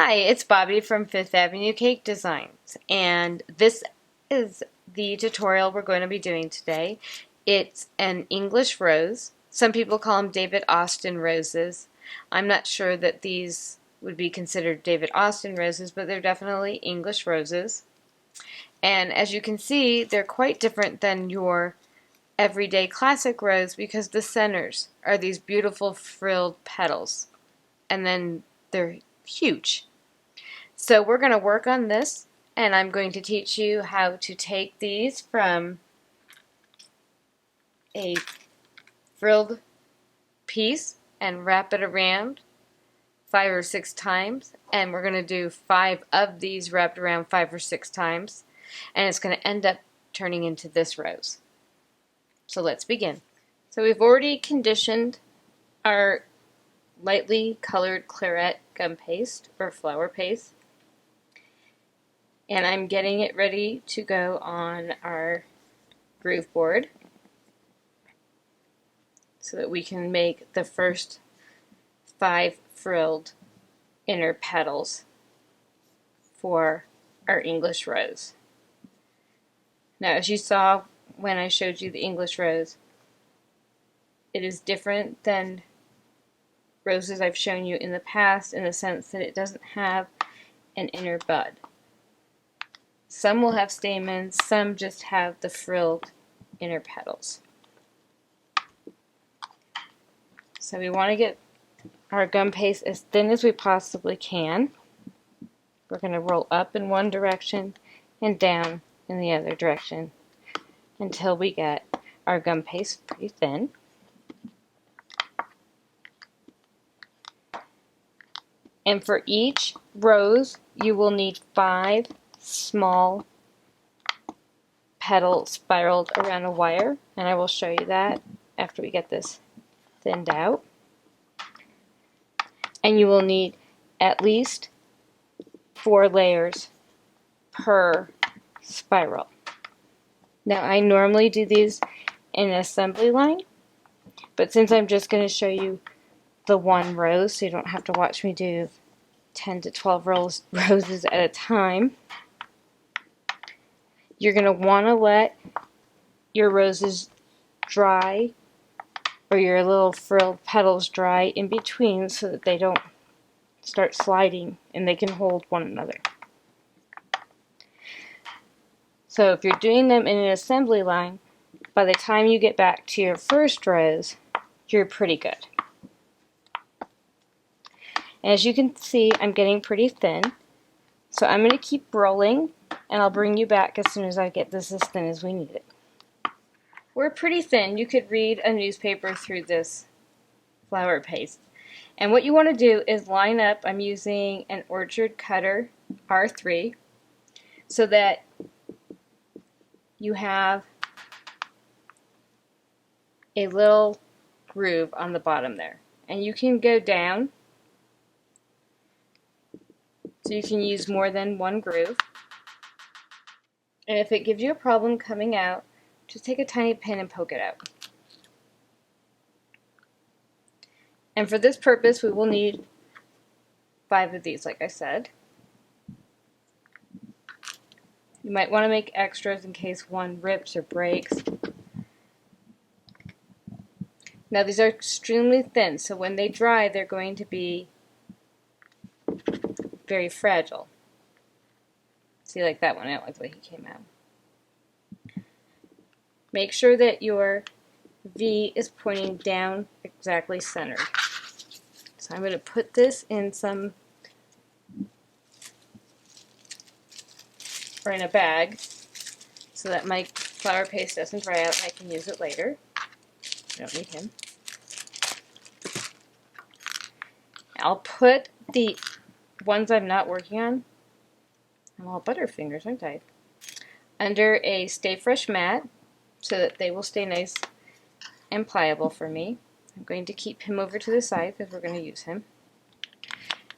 Hi, it's Bobbie from Fifth Avenue Cake Designs, and this is the tutorial we're going to be doing today. It's an English rose. Some people call them David Austin roses. I'm not sure that these would be considered David Austin roses, but they're definitely English roses. And as you can see, they're quite different than your everyday classic rose because the centers are these beautiful frilled petals, and then they're huge. So we're going to work on this, and I'm going to teach you how to take these from a frilled piece and wrap it around 5 or 6 times, and we're going to do 5 of these wrapped around 5 or 6 times, and it's going to end up turning into this rose. So let's begin. So we've already conditioned our lightly colored claret gum paste or flower paste, and I'm getting it ready to go on our groove board so that we can make the first 5 frilled inner petals for our English rose. Now, as you saw when I showed you the English rose, it is different than roses I've shown you in the past in the sense that it doesn't have an inner bud. Some will have stamens, some just have the frilled inner petals. So we want to get our gum paste as thin as we possibly can. We're going to roll up in one direction and down in the other direction until we get our gum paste pretty thin. And for each rose, you will need 5 small petals spiraled around a wire, and I will show you that after we get this thinned out. And you will need at least 4 layers per spiral. Now, I normally do these in an assembly line, but since I'm just going to show you the one rose, so you don't have to watch me do 10 to 12 roses at a time, you're going to want to let your roses dry, or your little frilled petals dry in between so that they don't start sliding and they can hold one another. So if you're doing them in an assembly line, by the time you get back to your first rose, you're pretty good. As you can see, I'm getting pretty thin, so I'm going to keep rolling, and I'll bring you back as soon as I get this as thin as we need it. We're pretty thin. You could read a newspaper through this flower paste. And what you want to do is line up, I'm using an Orchard Cutter R3, so that you have a little groove on the bottom there. And you can go down, so you can use more than one groove. And if it gives you a problem coming out, just take a tiny pin and poke it out. And for this purpose, we will need 5 of these, like I said. You might want to make extras in case one rips or breaks. Now, these are extremely thin, so when they dry, they're going to be very fragile. See, like that one, I don't like the way he came out. Make sure that your V is pointing down exactly centered. So I'm going to put this in in a bag so that my flower paste doesn't dry out and I can use it later. I don't need him. I'll put the ones I'm not working on, I'm all butterfingers, aren't I, under a Stay Fresh mat so that they will stay nice and pliable for me. I'm going to keep him over to the side because we're going to use him.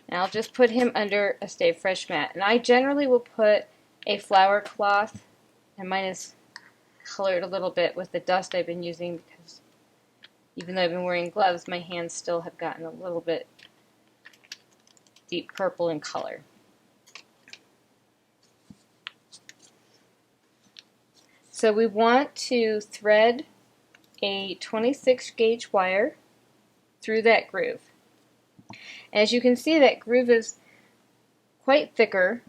And I'll just put him under a Stay Fresh mat. And I generally will put a flower cloth, and mine is colored a little bit with the dust I've been using because even though I've been wearing gloves, my hands still have gotten a little bit deep purple in color. So we want to thread a 26 gauge wire through that groove. As you can see, that groove is quite thicker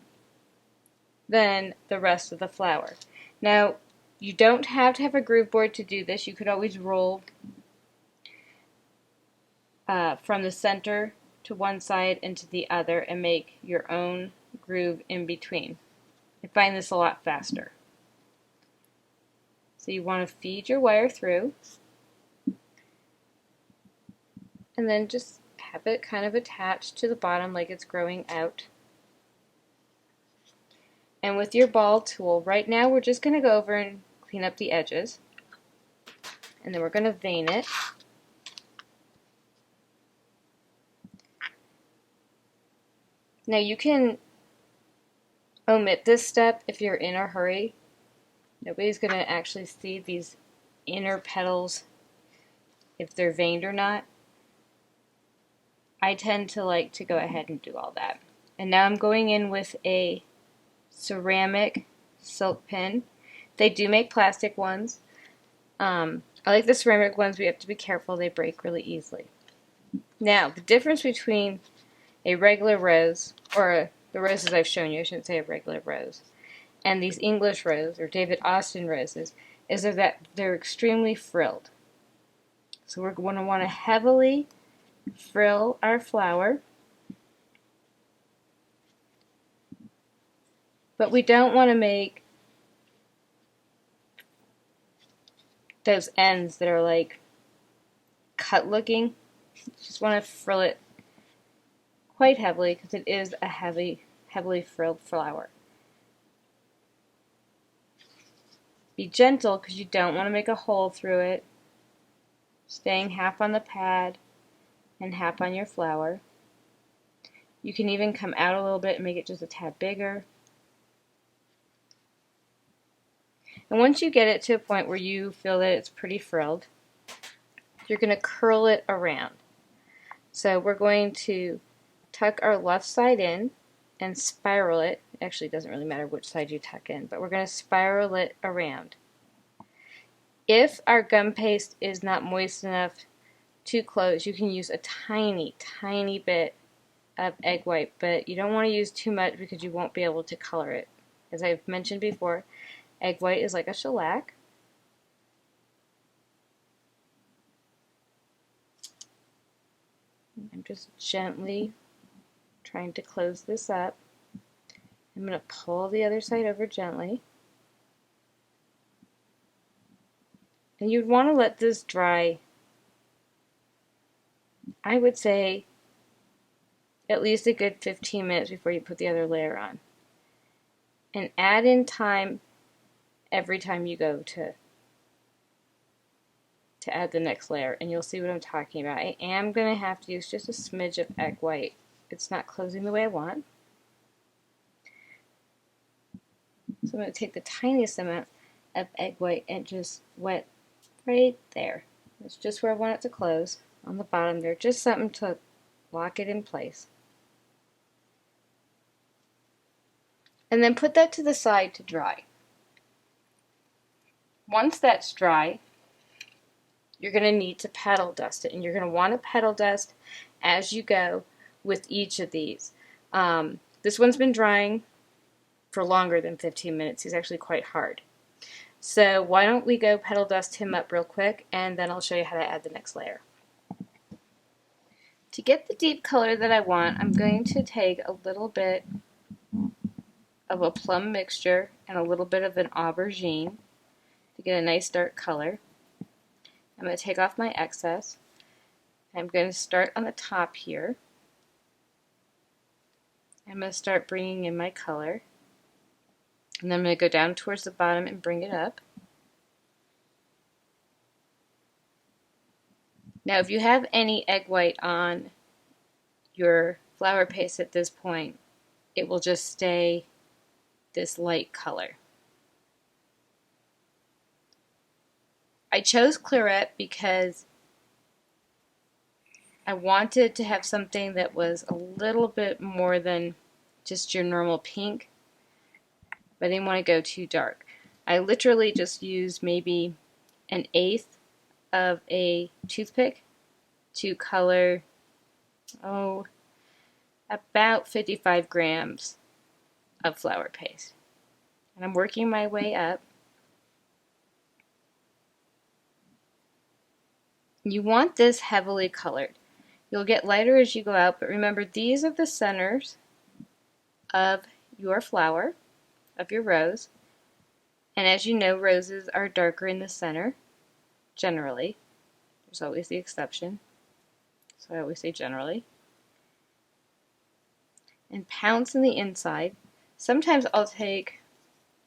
than the rest of the flower. Now, you don't have to have a groove board to do this. You could always roll from the center to one side and to the other and make your own groove in between. I find this a lot faster. So you want to feed your wire through and then just have it kind of attached to the bottom like it's growing out. And with your ball tool, right now we're just going to go over and clean up the edges, and then we're going to vein it. Now you can omit this step if you're in a hurry. Nobody's going to actually see these inner petals if they're veined or not. I tend to like to go ahead and do all that. And now I'm going in with a ceramic silk pin. They do make plastic ones. I like the ceramic ones, but you have to be careful, they break really easily. Now, the difference between a regular rose, or the roses I've shown you, I shouldn't say a regular rose, and these English rose, or David Austin roses, is that they're extremely frilled. So we're going to want to heavily frill our flower, but we don't want to make those ends that are like cut looking. Just want to frill it quite heavily because it is a heavily frilled flower. Be gentle because you don't want to make a hole through it, staying half on the pad and half on your flower. You can even come out a little bit and make it just a tad bigger. And once you get it to a point where you feel that it's pretty frilled, you're going to curl it around. So we're going to tuck our left side in and spiral it. Actually, it doesn't really matter which side you tuck in, but we're going to spiral it around. If our gum paste is not moist enough to close, you can use a tiny, tiny bit of egg white, but you don't want to use too much because you won't be able to color it. As I've mentioned before, egg white is like a shellac. I'm just gently trying to close this up. I'm going to pull the other side over gently. And you'd want to let this dry, I would say, at least a good 15 minutes before you put the other layer on. And add in time every time you go to add the next layer, and you'll see what I'm talking about. I am going to have to use just a smidge of egg white. It's not closing the way I want. So I'm going to take the tiniest amount of egg white and just wet right there. That's just where I want it to close, on the bottom there. Just something to lock it in place. And then put that to the side to dry. Once that's dry, you're going to need to petal dust it, and you're going to want to petal dust as you go with each of these. This one's been drying for longer than 15 minutes. He's actually quite hard. So why don't we go petal dust him up real quick, and then I'll show you how to add the next layer. To get the deep color that I want, I'm going to take a little bit of a plum mixture and a little bit of an aubergine to get a nice dark color. I'm going to take off my excess. I'm going to start on the top here. I'm going to start bringing in my color. And then I'm going to go down towards the bottom and bring it up. Now if you have any egg white on your flower paste at this point, it will just stay this light color. I chose Claret because I wanted to have something that was a little bit more than just your normal pink, but I didn't want to go too dark. I literally just used maybe 1/8 of a toothpick to color, about 55 grams of flower paste. And I'm working my way up. You want this heavily colored. You'll get lighter as you go out, but remember, these are the centers of your flower, of your rose. And as you know, roses are darker in the center, generally. There's always the exception, so I always say generally. And pounce in the inside. Sometimes I'll take,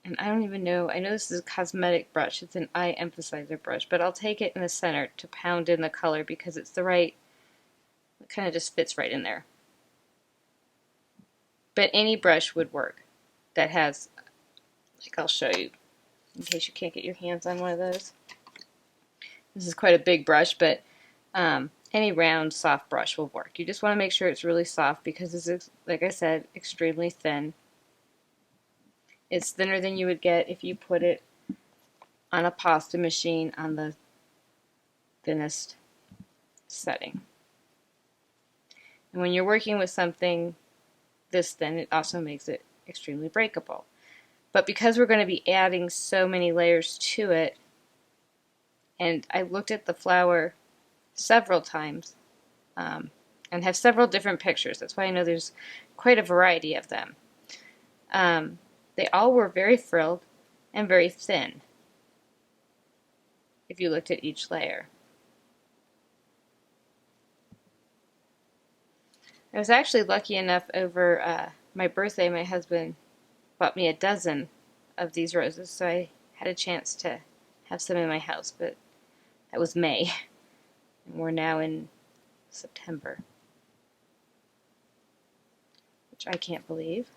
and I don't even know, I know this is a cosmetic brush, it's an eye emphasizer brush, but I'll take it in the center to pound in the color because it's the right, it kind of just fits right in there. But any brush would work that has, like, I'll show you in case you can't get your hands on one of those. This is quite a big brush, but any round, soft brush will work. You just want to make sure it's really soft because it's, like I said, extremely thin. It's thinner than you would get if you put it on a pasta machine on the thinnest setting. And when you're working with something this thin, it also makes it extremely breakable. But because we're going to be adding so many layers to it, and I looked at the flower several times and have several different pictures. That's why I know there's quite a variety of them. They all were very frilled and very thin if you looked at each layer. I was actually lucky enough over my birthday, my husband bought me a dozen of these roses, so I had a chance to have some in my house, but that was May, and we're now in September, which I can't believe.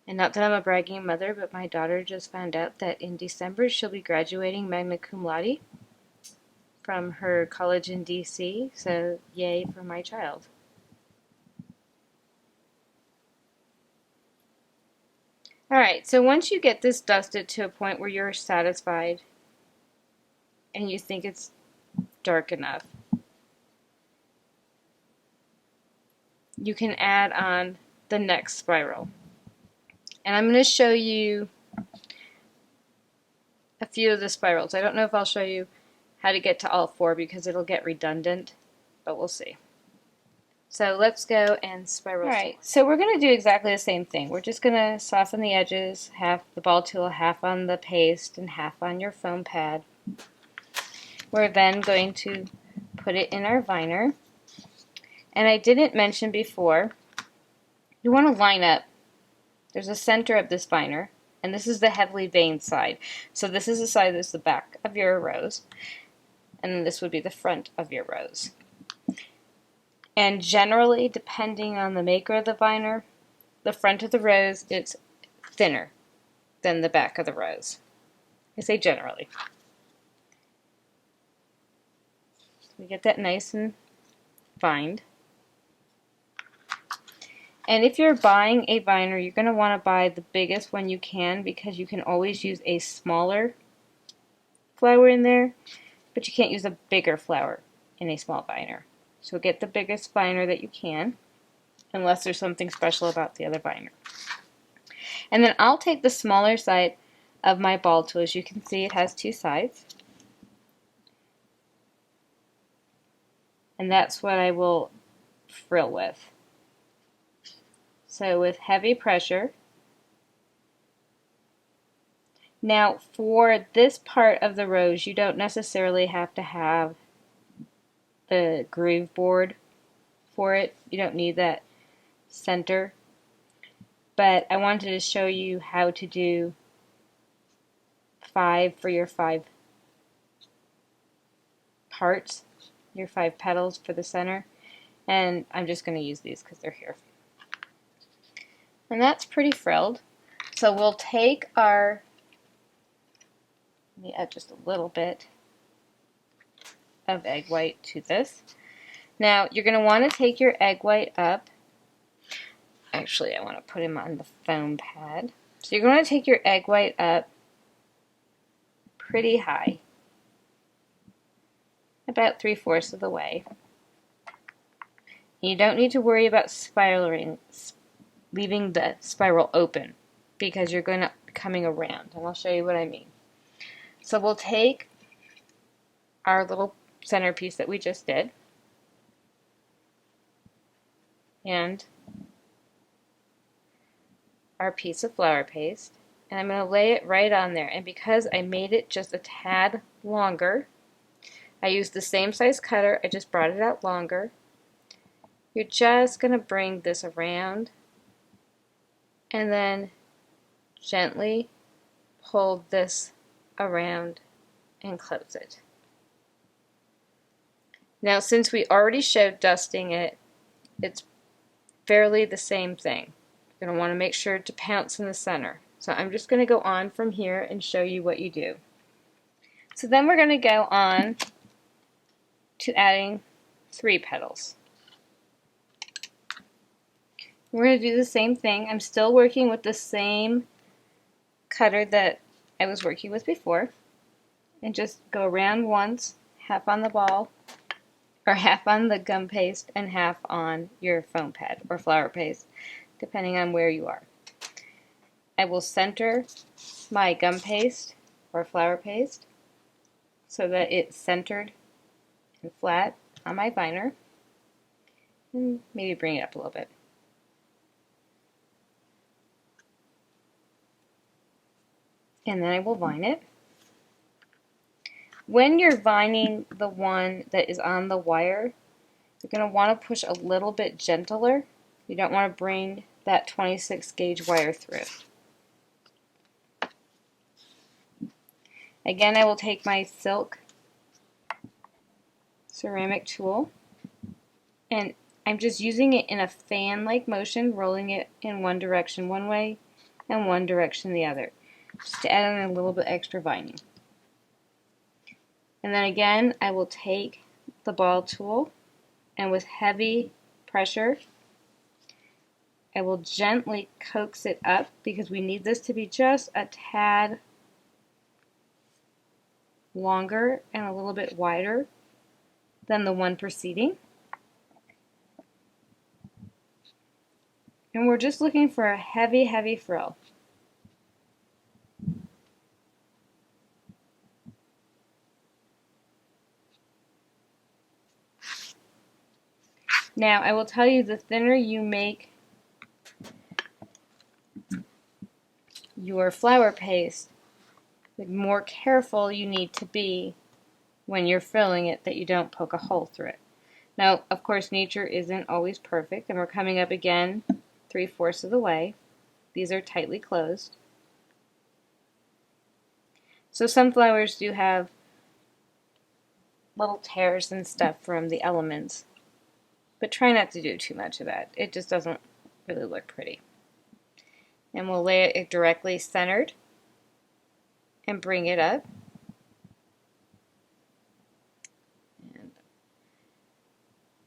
And not that I'm a bragging mother, but my daughter just found out that in December she'll be graduating magna cum laude from her college in DC, so yay for my child. Alright, so once you get this dusted to a point where you're satisfied and you think it's dark enough, you can add on the next spiral. And I'm going to show you a few of the spirals. I don't know if I'll show you how to get to all 4 because it'll get redundant, but we'll see. So let's go and spiral. Alright, so we're going to do exactly the same thing. We're just going to soften the edges, half the ball tool, half on the paste, and half on your foam pad. We're then going to put it in our viner. And I didn't mention before, you want to line up. There's a center of this viner, and this is the heavily veined side. So this is the side that's the back of your rose, and then this would be the front of your rose. And generally, depending on the maker of the viner, the front of the rose is thinner than the back of the rose. I say generally. So we get that nice and fined. And if you're buying a viner, you're going to want to buy the biggest one you can because you can always use a smaller flower in there, but you can't use a bigger flower in a small viner. So get the biggest viner that you can, unless there's something special about the other viner. And then I'll take the smaller side of my ball tool. As you can see, it has 2 sides. And that's what I will frill with. So with heavy pressure. Now for this part of the rose, you don't necessarily have to have the groove board for it. You don't need that center. But I wanted to show you how to do 5 for your 5 parts, your 5 petals for the center. And I'm just going to use these because they're here. And that's pretty frilled. So we'll take our, let me add just a little bit. of egg white to this. Now you're going to want to take your egg white up. Actually, I want to put him on the foam pad. So you're going to take your egg white up pretty high, about 3/4 of the way. You don't need to worry about spiraling, leaving the spiral open, because you're going to be coming around, and I'll show you what I mean. So we'll take our little centerpiece that we just did, and our piece of flour paste, and I'm going to lay it right on there. And because I made it just a tad longer, I used the same size cutter, I just brought it out longer. You're just going to bring this around and then gently pull this around and close it. Now, since we already showed dusting it, it's fairly the same thing. You're going to want to make sure to pounce in the center. So I'm just going to go on from here and show you what you do. So then we're going to go on to adding 3 petals. We're going to do the same thing. I'm still working with the same cutter that I was working with before, and just go around once, half on the ball, or half on the gum paste and half on your foam pad or flour paste, depending on where you are. I will center my gum paste or flour paste so that it's centered and flat on my viner, and maybe bring it up a little bit. And then I will vine it. When you're vining the one that is on the wire, you're going to want to push a little bit gentler. You don't want to bring that 26 gauge wire through. Again, I will take my silk ceramic tool, and I'm just using it in a fan-like motion, rolling it in one direction one way and one direction the other, just to add on a little bit extra vining. And then again, I will take the ball tool, and with heavy pressure, I will gently coax it up, because we need this to be just a tad longer and a little bit wider than the one preceding. And we're just looking for a heavy, heavy frill. Now, I will tell you, the thinner you make your flour paste, the more careful you need to be when you're filling it that you don't poke a hole through it. Now, of course, nature isn't always perfect, and we're coming up again 3/4 of the way. These are tightly closed. So some flowers do have little tears and stuff from the elements, but try not to do too much of that. It just doesn't really look pretty. And we'll lay it directly centered and bring it up. And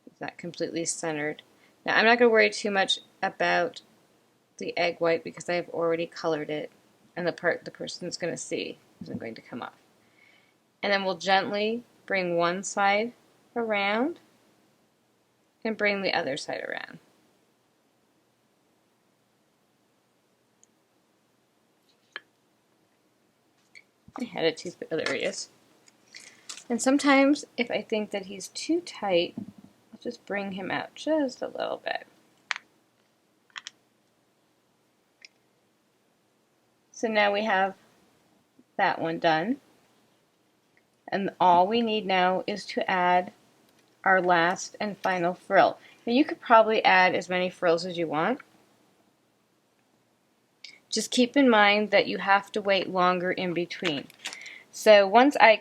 it's not completely centered. Now, I'm not going to worry too much about the egg white, because I have already colored it, and the part the person's going to see isn't going to come off. And then we'll gently bring one side around and bring the other side around. I had a toothpick. Oh, there he is. And sometimes, if I think that he's too tight, I'll just bring him out just a little bit. So now we have that one done. And all we need now is to add our last and final frill. Now, you could probably add as many frills as you want. Just keep in mind that you have to wait longer in between. So once I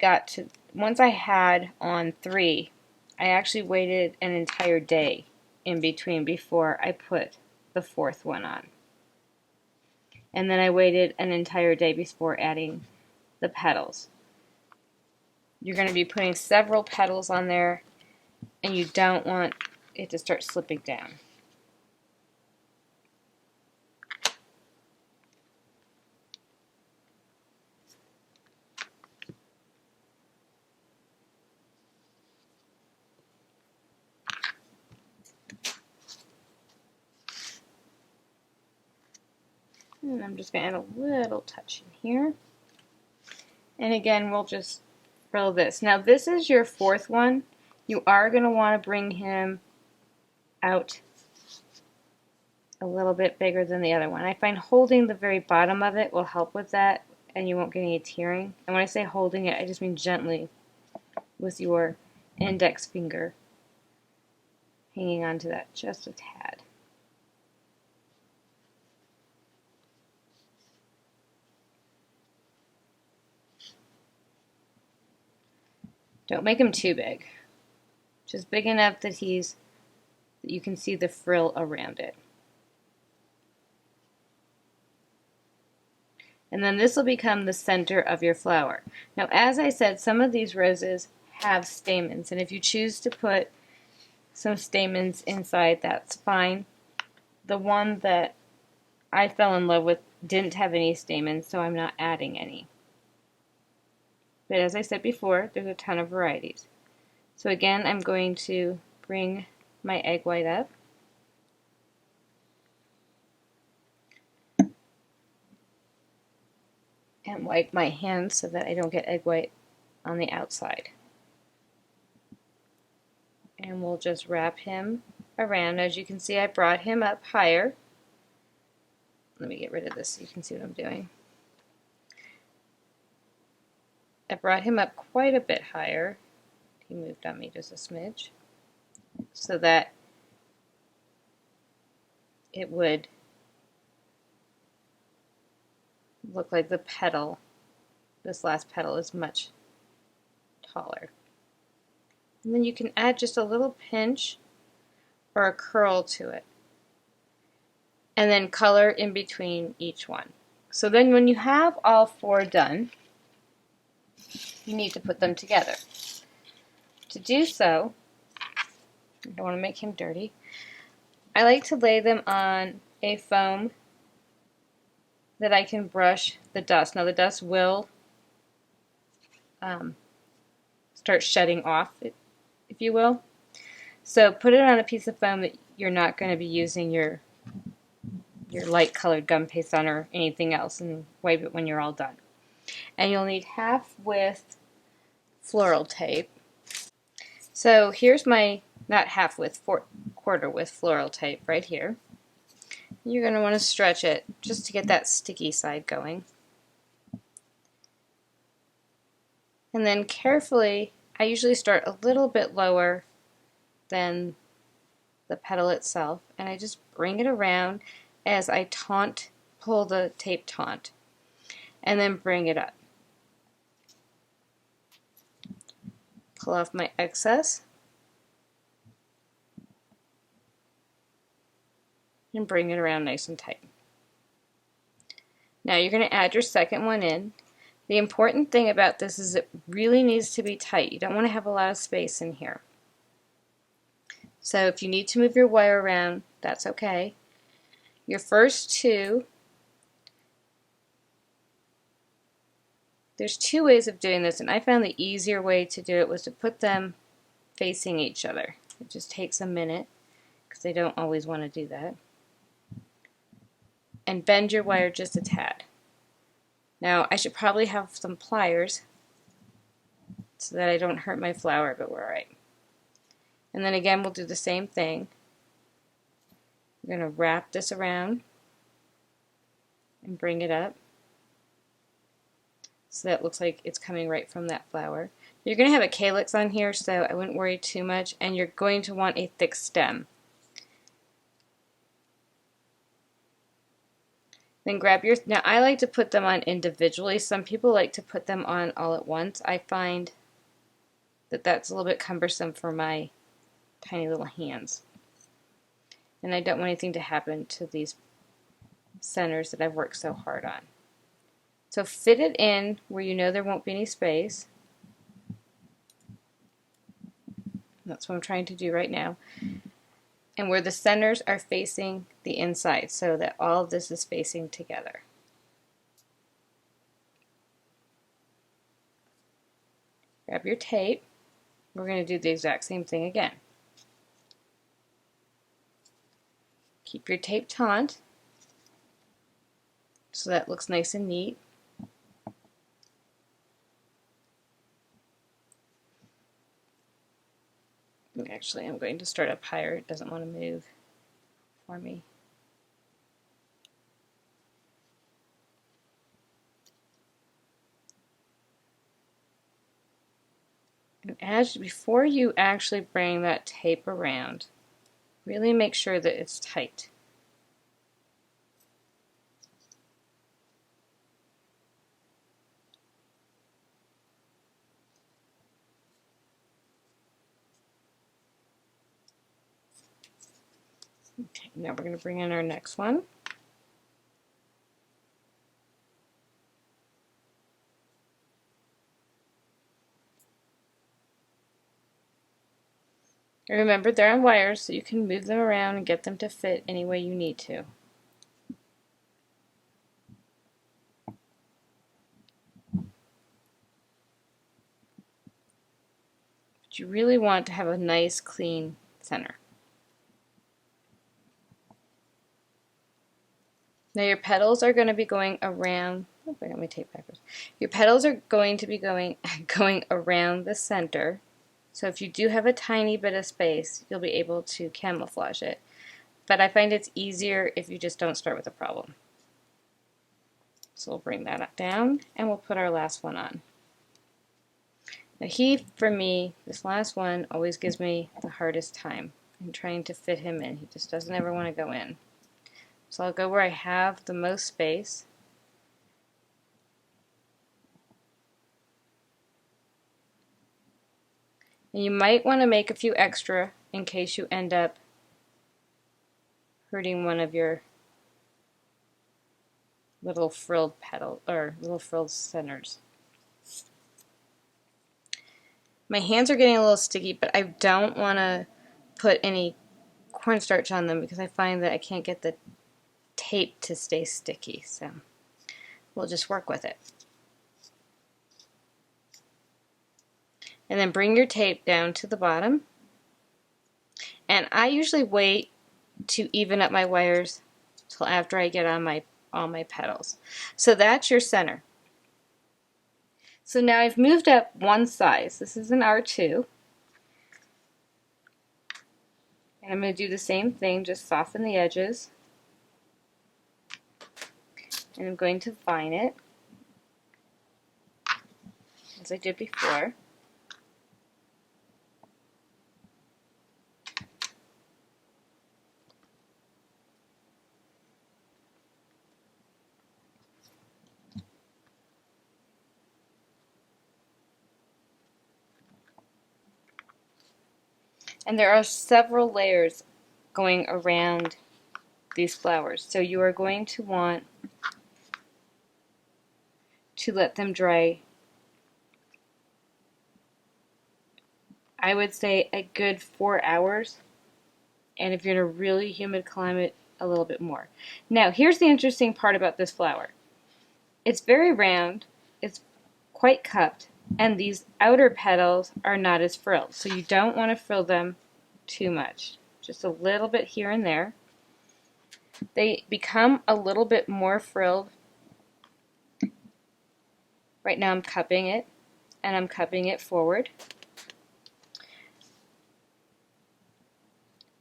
had on 3, I actually waited an entire day in between before I put the 4th one on. And then I waited an entire day before adding the petals. you're going to be putting several petals on there, and you don't want it to start slipping down. And I'm just going to add a little touch in here. And again, we'll just frill this. Now this is your fourth one. You are going to want to bring him out a little bit bigger than the other one. I find holding the very bottom of it will help with that, and you won't get any tearing. And when I say holding it, I just mean gently with your index finger hanging onto that just a tad. Don't make him too big. Just big enough that you can see the frill around it. And then this will become the center of your flower. Now, as I said, some of these roses have stamens, and if you choose to put some stamens inside, that's fine. The one that I fell in love with didn't have any stamens, so I'm not adding any. But as I said before, there's a ton of varieties. So again, I'm going to bring my egg white up. And wipe my hands so that I don't get egg white on the outside. And we'll just wrap him around. As you can see, I brought him up higher. Let me get rid of this so you can see what I'm doing. I brought him up quite a bit higher. He moved on me just a smidge, so that it would look like the petal, this last petal, is much taller. And then you can add just a little pinch or a curl to it, and then color in between each one. So then when you have all four done, you need to put them together. To do so, I don't want to make him dirty, I like to lay them on a foam that I can brush the dust. Now the dust will start shedding off, if you will. So put it on a piece of foam that you're not going to be using your light colored gum paste on or anything else, and wipe it when you're all done. And you'll need half width floral tape. So here's my, not half width, quarter width floral tape right here. You're going to want to stretch it just to get that sticky side going. And then carefully, I usually start a little bit lower than the petal itself, and I just bring it around as I pull the tape taut, and then bring it up. Pull off my excess, and bring it around nice and tight. Now you're going to add your second one in. The important thing about this is it really needs to be tight. You don't want to have a lot of space in here. So if you need to move your wire around, that's okay. Your first two, there's two ways of doing this, and I found the easier way to do it was to put them facing each other. It just takes a minute because I don't always want to do that. And bend your wire just a tad. Now I should probably have some pliers so that I don't hurt my flower, but we're alright. And then again we'll do the same thing. We're going to wrap this around and bring it up so that it looks like it's coming right from that flower. You're going to have a calyx on here, so I wouldn't worry too much, and you're going to want a thick stem. Then grab your, now I like to put them on individually. Some people like to put them on all at once. I find that that's a little bit cumbersome for my tiny little hands. And I don't want anything to happen to these centers that I've worked so hard on. So fit it in where you know there won't be any space. That's what I'm trying to do right now. And where the centers are facing the inside, so that all of this is facing together. Grab your tape. We're going to do the exact same thing again. Keep your tape taut so that looks nice and neat. Actually, I'm going to start up higher. It doesn't want to move for me. And before you actually bring that tape around, really make sure that it's tight. Okay, now we're going to bring in our next one. And remember, they're on wires, so you can move them around and get them to fit any way you need to. But you really want to have a nice, clean center. Now your petals are going to be going around. Oh, I got my tape backwards. Your petals are going to be going around the center. So if you do have a tiny bit of space, you'll be able to camouflage it. But I find it's easier if you just don't start with a problem. So we'll bring that up down, and we'll put our last one on. Now for me, this last one always gives me the hardest time in trying to fit him in. He just doesn't ever want to go in. So I'll go where I have the most space. And you might want to make a few extra in case you end up hurting one of your little frilled petal or little frilled centers. My hands are getting a little sticky, but I don't want to put any cornstarch on them because I find that I can't get the tape to stay sticky, so we'll just work with it. And then bring your tape down to the bottom. And I usually wait to even up my wires till after I get on all my petals. So that's your center. So now I've moved up one size. This is an R2. And I'm going to do the same thing, just soften the edges. And I'm going to vine it, as I did before. And there are several layers going around these flowers, so you are going to want to let them dry. I would say a good 4 hours, and if you're in a really humid climate, a little bit more. Now, here's the interesting part about this flower. It's very round, it's quite cupped, and these outer petals are not as frilled, so you don't want to frill them too much. Just a little bit here and there. They become a little bit more frilled. Right now I'm cupping it, and I'm cupping it forward.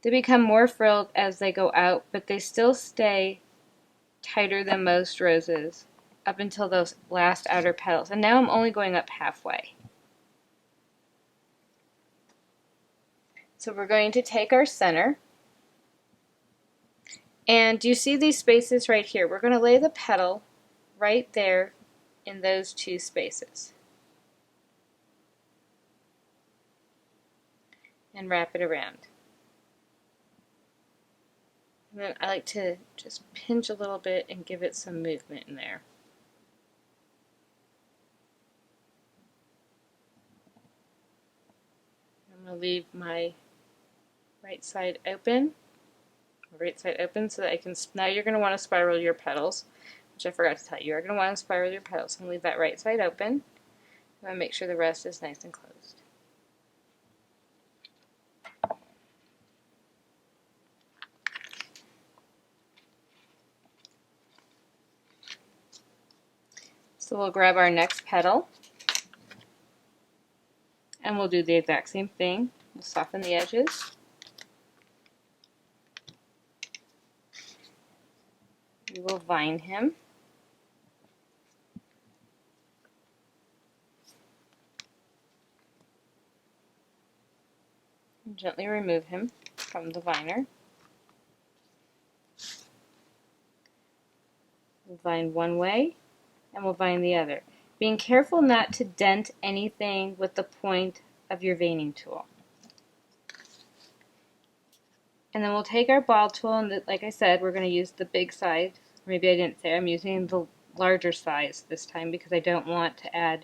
They become more frilled as they go out, but they still stay tighter than most roses up until those last outer petals. And now I'm only going up halfway. So we're going to take our center, and do you see these spaces right here? We're going to lay the petal right there in those two spaces and wrap it around. And then I like to just pinch a little bit and give it some movement in there. I'm going to I'll leave my right side open so that I can, now you're going to want to spiral your petals, which I forgot to tell you. You're going to want to spiral your petals. So I'm going to leave that right side open. I'm going to make sure the rest is nice and closed. So we'll grab our next petal and we'll do the exact same thing. We'll soften the edges. We will vine him. And gently remove him from the viner. We'll vine one way and we'll vine the other, being careful not to dent anything with the point of your veining tool. And then we'll take our ball tool, and like I said, we're going to use the big size. Maybe I didn't say, I'm using the larger size this time because I don't want to add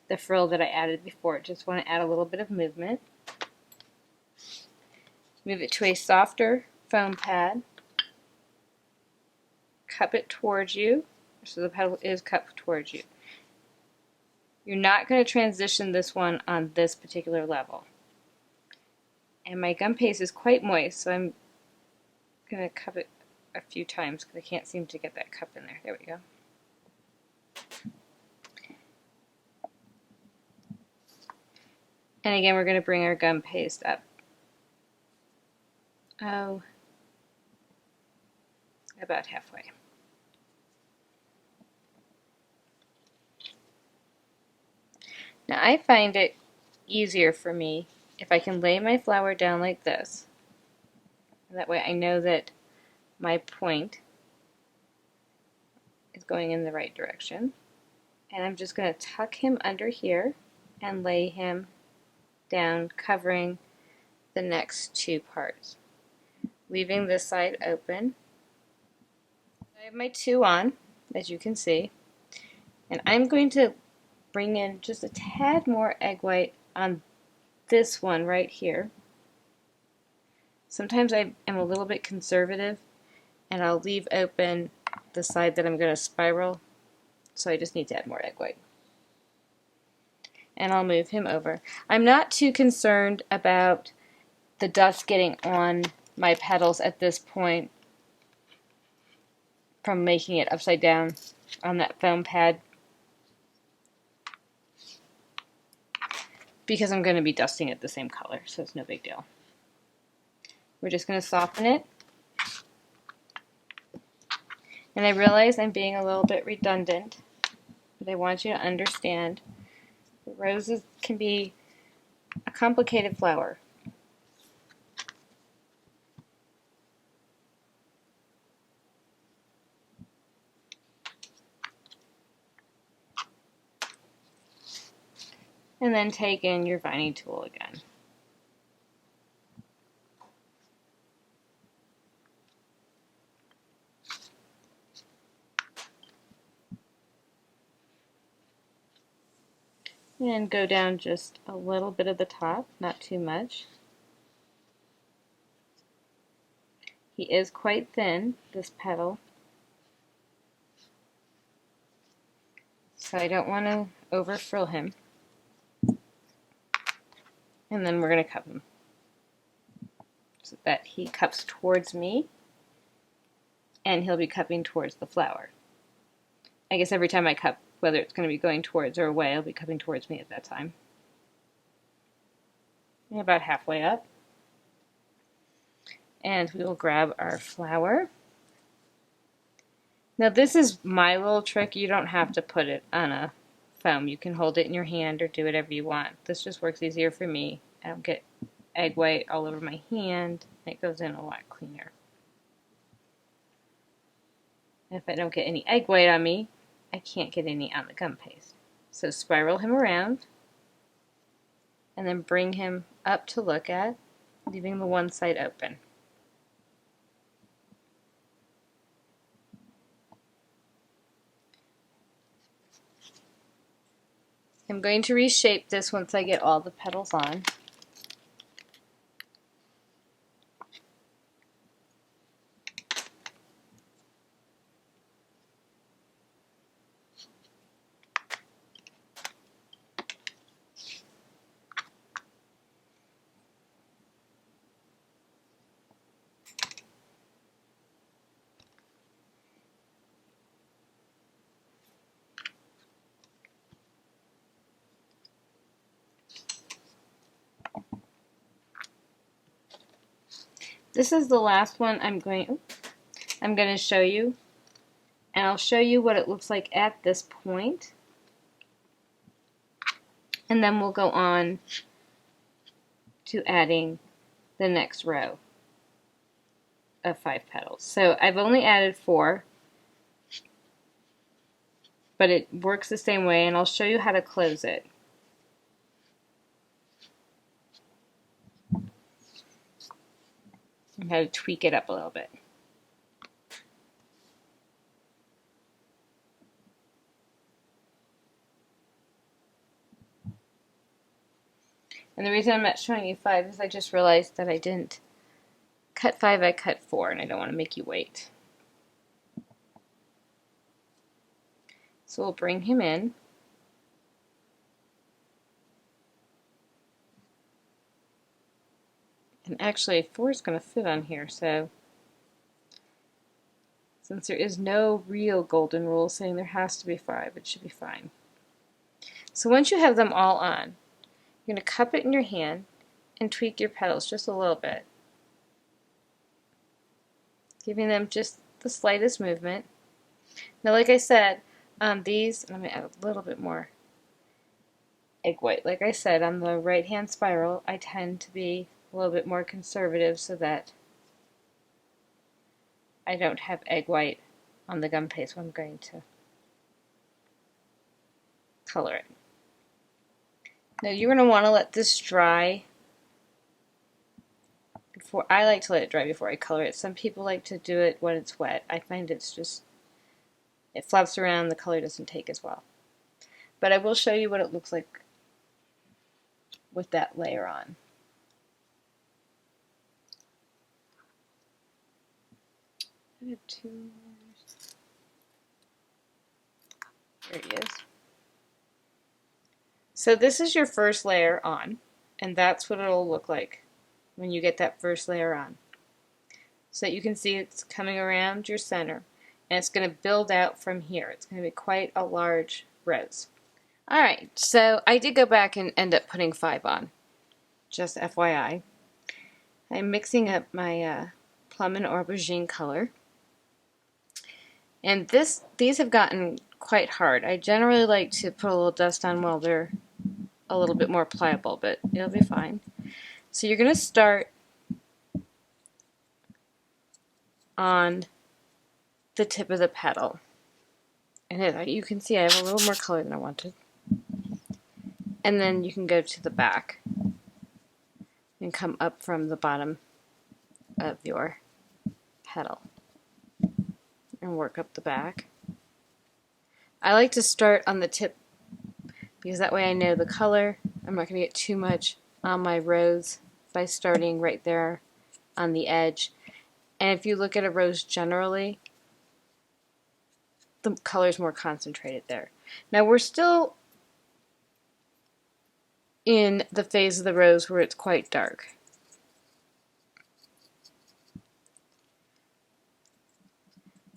the frill that I added before. Just want to add a little bit of movement. Move it to a softer foam pad. Cup it towards you, so the petal is cupped towards you. You're not going to transition this one on this particular level. And my gum paste is quite moist, so I'm going to cup it a few times because I can't seem to get that cup in there. There we go. And again, we're going to bring our gum paste up. Oh, about halfway. Now I find it easier for me if I can lay my flower down like this. That way I know that my point is going in the right direction. And I'm just going to tuck him under here and lay him down, covering the next two parts. Leaving this side open. I have my two on, as you can see, and I'm going to bring in just a tad more egg white on this one right here. Sometimes I am a little bit conservative and I'll leave open the side that I'm going to spiral, so I just need to add more egg white. And I'll move him over. I'm not too concerned about the dust getting on my petals at this point from making it upside down on that foam pad, because I'm going to be dusting it the same color, so it's no big deal. We're just going to soften it. And I realize I'm being a little bit redundant, but I want you to understand that roses can be a complicated flower. And then take in your vining tool again. And go down just a little bit of the top, not too much. He is quite thin, this petal, so I don't want to over frill him. And then we're going to cup him so that he cups towards me and he'll be cupping towards the flower. I guess every time I cup, whether it's going to be going towards or away, it'll be cupping towards me at that time. And about halfway up. And we will grab our flower. Now this is my little trick. You don't have to put it on a foam. You can hold it in your hand or do whatever you want. This just works easier for me. I don't get egg white all over my hand. It goes in a lot cleaner. And if I don't get any egg white on me, I can't get any on the gum paste. So spiral him around and then bring him up to look at, leaving the one side open. I'm going to reshape this once I get all the petals on. This is the last one I'm going to show you, and I'll show you what it looks like at this point, and then we'll go on to adding the next row of 5 petals. So I've only added 4, but it works the same way, and I'll show you how to close it. And how to tweak it up a little bit. And the reason I'm not showing you 5 is I just realized that I didn't cut 5, I cut 4, and I don't want to make you wait. So we'll bring him in. And actually 4 is going to fit on here, so since there is no real golden rule saying there has to be 5, it should be fine. So once you have them all on, you're going to cup it in your hand and tweak your petals just a little bit, giving them just the slightest movement. Now, like I said, on these, I'm going to add a little bit more egg white. Like I said, on the right hand spiral, I tend to be a little bit more conservative so that I don't have egg white on the gum paste when I'm going to color it. Now you're going to want to let this dry before. I like to let it dry before I color it. Some people like to do it when it's wet. I find it's just, it flaps around, the color doesn't take as well. But I will show you what it looks like with that layer on. I have 2 more. There he is. So this is your first layer on, and that's what it'll look like when you get that first layer on. So that you can see it's coming around your center, and it's going to build out from here. It's going to be quite a large rose. Alright, so I did go back and end up putting 5 on, just FYI. I'm mixing up my plum and aubergine color. And these have gotten quite hard. I generally like to put a little dust on while they're a little bit more pliable, but it'll be fine. So you're going to start on the tip of the petal. And you can see I have a little more color than I wanted. And then you can go to the back and come up from the bottom of your petal and work up the back. I like to start on the tip because that way I know the color. I'm not going to get too much on my rose by starting right there on the edge. And if you look at a rose generally, the color is more concentrated there. Now we're still in the phase of the rose where it's quite dark.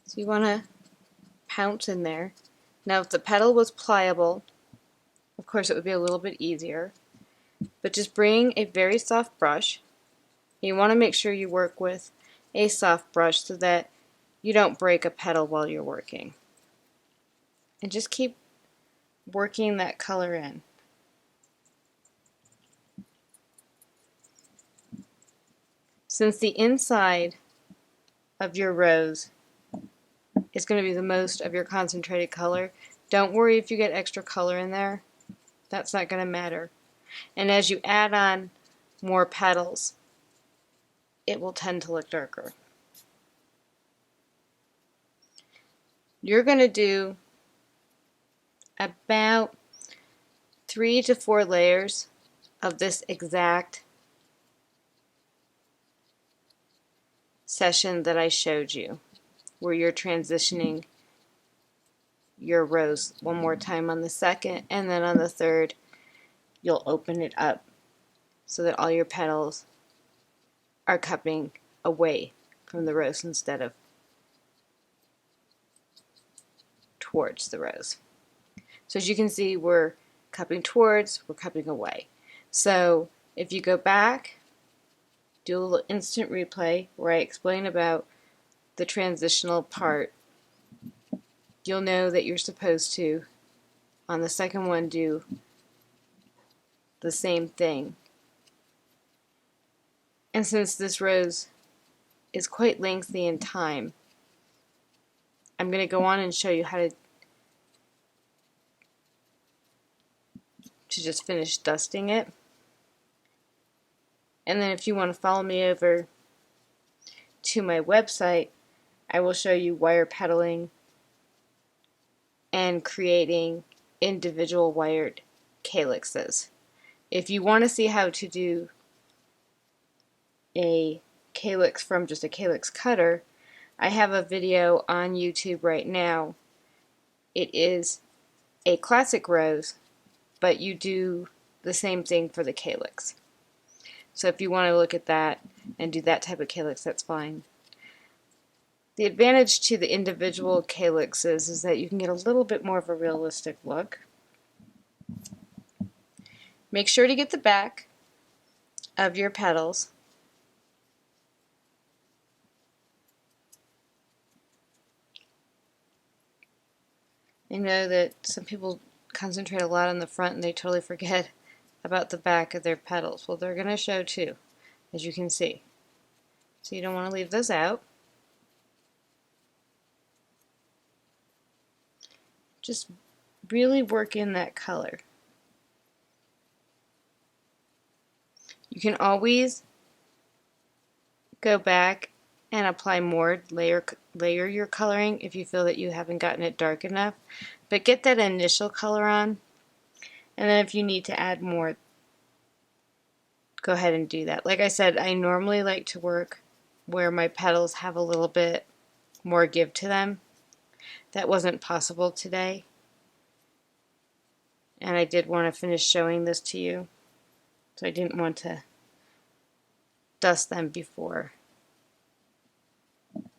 So you want to pounce in there. Now if the petal was pliable, of course it would be a little bit easier, but just bring a very soft brush. You want to make sure you work with a soft brush so that you don't break a petal while you're working. And just keep working that color in. Since the inside of your rose is going to be the most of your concentrated color, don't worry if you get extra color in there. That's not going to matter. And as you add on more petals, it will tend to look darker. You're going to do about 3 to 4 layers of this exact session that I showed you, where you're transitioning your rose one more time on the second, and then on the third you'll open it up so that all your petals are cupping away from the rose instead of towards the rose. So as you can see, we're cupping towards, we're cupping away. So if you go back do a little instant replay where I explain about the transitional part. You'll know that you're supposed to, on the second one, do the same thing. And since this rose is quite lengthy in time, I'm going to go on and show you how to just finish dusting it. And then if you want to follow me over to my website, I will show you wire petaling and creating individual wired calyxes. If you want to see how to do a calyx from just a calyx cutter, I have a video on YouTube right now. It is a classic rose, but you do the same thing for the calyx. So if you want to look at that and do that type of calyx, that's fine. The advantage to the individual calyxes is that you can get a little bit more of a realistic look. Make sure to get the back of your petals. I know that some people concentrate a lot on the front and they totally forget about the back of their petals. Well, they're going to show too, as you can see. So you don't want to leave those out. Just really work in that color. You can always go back and apply more, layer your coloring if you feel that you haven't gotten it dark enough. But get that initial color on, and then if you need to add more, go ahead and do that. Like I said, I normally like to work where my petals have a little bit more give to them. That wasn't possible today, and I did want to finish showing this to you, so I didn't want to dust them before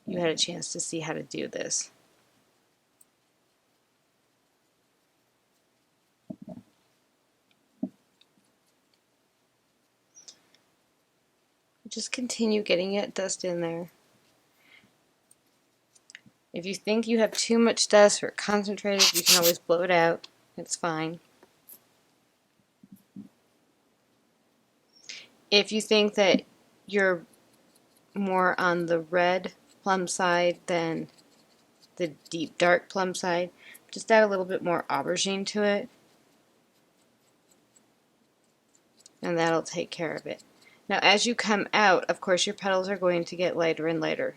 you had a chance to see how to do this. Just continue getting it dust in there. If you think you have too much dust or concentrated, you can always blow it out. It's fine. If you think that you're more on the red plum side than the deep dark plum side, just add a little bit more aubergine to it, and that'll take care of it. Now as you come out, of course your petals are going to get lighter and lighter.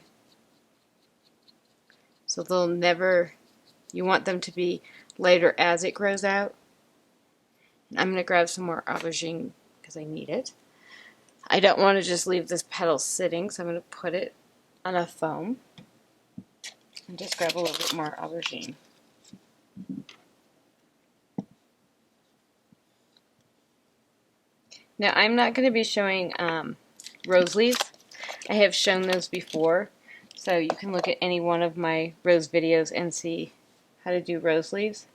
So they'll never, you want them to be lighter as it grows out. I'm going to grab some more aubergine because I need it. I don't want to just leave this petal sitting, so I'm going to put it on a foam and just grab a little bit more aubergine. Now I'm not going to be showing rose leaves. I have shown those before, so you can look at any one of my rose videos and see how to do rose leaves.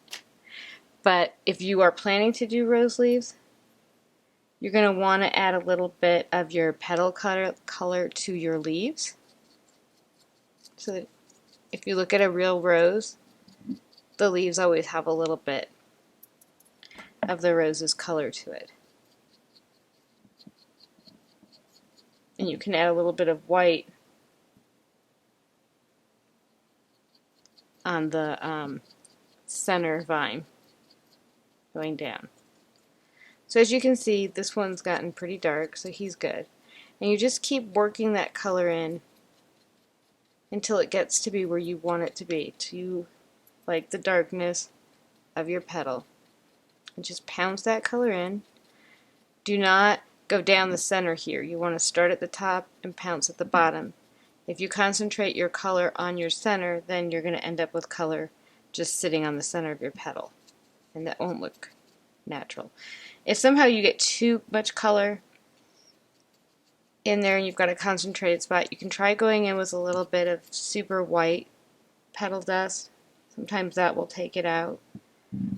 But if you are planning to do rose leaves, you're going to want to add a little bit of your petal color to your leaves. So that if you look at a real rose, the leaves always have a little bit of the rose's color to it. And you can add a little bit of white on the center vine going down. So as you can see, this one's gotten pretty dark, so he's good. And you just keep working that color in until it gets to be where you want it to be, to like the darkness of your petal. And just pounce that color in. Do not go down the center here. You want to start at the top and pounce at the bottom. If you concentrate your color on your center, then you're going to end up with color just sitting on the center of your petal, and that won't look natural. If somehow you get too much color in there and you've got a concentrated spot, you can try going in with a little bit of super white petal dust. Sometimes that will take it out,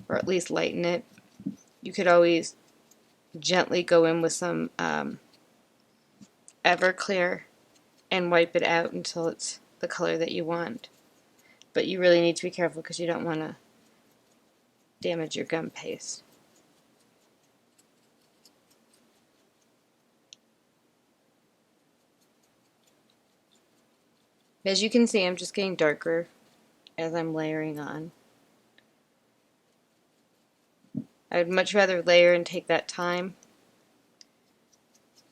or at least lighten it. You could always gently go in with some Everclear and wipe it out until it's the color that you want. But you really need to be careful because you don't want to damage your gum paste. As you can see, I'm just getting darker as I'm layering on. I would much rather layer and take that time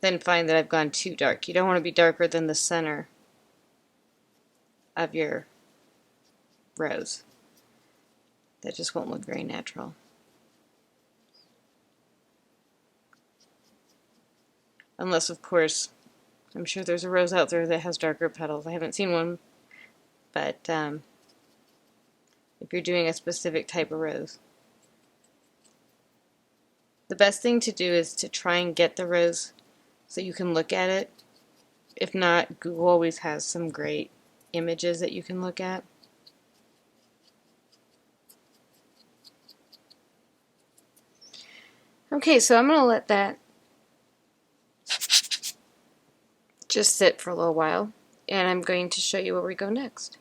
than find that I've gone too dark. You don't want to be darker than the center of your rose. That just won't look very natural. Unless, of course, I'm sure there's a rose out there that has darker petals. I haven't seen one, but if you're doing a specific type of rose. The best thing to do is to try and get the rose so you can look at it. If not, Google always has some great images that you can look at. Okay, so I'm going to let that just sit for a little while, and I'm going to show you where we go next.